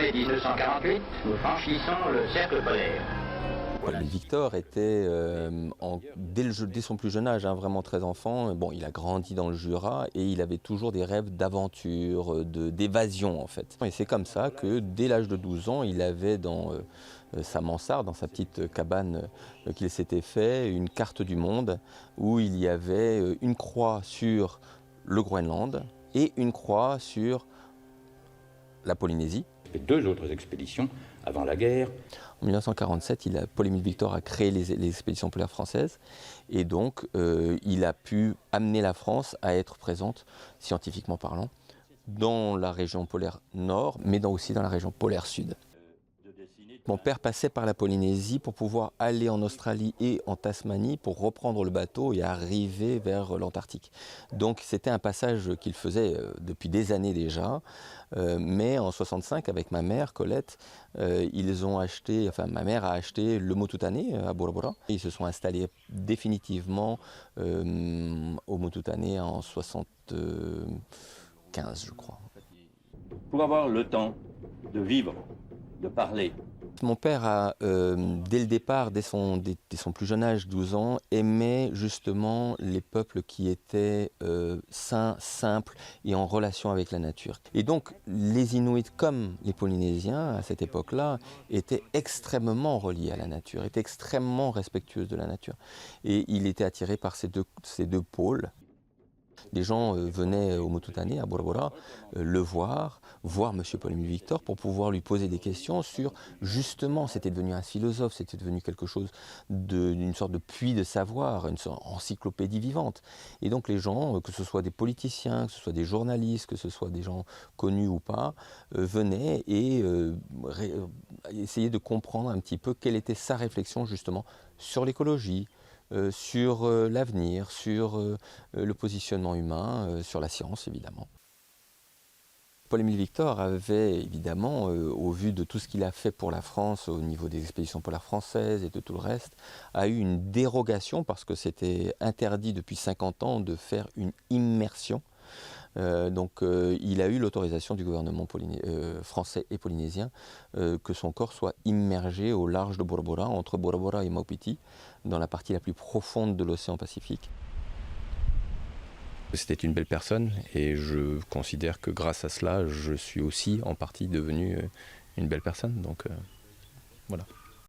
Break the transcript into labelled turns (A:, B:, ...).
A: janvier 1948, nous franchissons le cercle polaire.
B: Paul-Émile Victor était, dès son plus jeune âge, vraiment très enfant, bon, il a grandi dans le Jura et il avait toujours des rêves d'aventure, d'évasion en fait. Et c'est comme ça que dès l'âge de 12 ans, il avait dans sa mansarde, dans sa petite cabane qu'il s'était fait, une carte du monde où il y avait une croix sur le Groenland et une croix sur la Polynésie.
C: Et 2 autres expéditions avant la guerre.
B: En 1947, Paul-Émile Victor a créé les expéditions polaires françaises et donc il a pu amener la France à être présente, scientifiquement parlant, dans la région polaire nord, mais aussi dans la région polaire sud. Mon père passait par la Polynésie pour pouvoir aller en Australie et en Tasmanie pour reprendre le bateau et arriver vers l'Antarctique. Donc c'était un passage qu'il faisait depuis des années déjà, mais en 65 avec ma mère Colette, ma mère a acheté le Motutane à Bora Bora. Ils se sont installés définitivement au Motutane en 75 je crois.
C: Pour avoir le temps de vivre, de parler.
B: Mon père a, dès le départ, dès son plus jeune âge, 12 ans, aimait justement les peuples qui étaient sains, simples et en relation avec la nature. Et donc les Inuits comme les Polynésiens, à cette époque-là, étaient extrêmement reliés à la nature, étaient extrêmement respectueux de la nature. Et il était attiré par ces deux pôles. Les gens venaient au Motutane, à Bora Bora, le voir M. Paul-Émile Victor pour pouvoir lui poser des questions sur, justement, c'était devenu un philosophe, c'était devenu quelque chose d'une sorte de puits de savoir, une sorte d'encyclopédie vivante. Et donc les gens, que ce soit des politiciens, que ce soit des journalistes, que ce soit des gens connus ou pas, venaient et essayaient de comprendre un petit peu quelle était sa réflexion justement sur l'écologie, sur l'avenir, sur le positionnement humain, sur la science évidemment. Paul-Émile Victor avait évidemment, au vu de tout ce qu'il a fait pour la France au niveau des expéditions polaires françaises et de tout le reste, a eu une dérogation parce que c'était interdit depuis 50 ans de faire une immersion. Donc il a eu l'autorisation du gouvernement français et polynésien que son corps soit immergé au large de Bora Bora, entre Bora Bora et Maupiti, dans la partie la plus profonde de l'océan Pacifique. C'était une belle personne et je considère que grâce à cela, je suis aussi en partie devenu une belle personne. Donc voilà.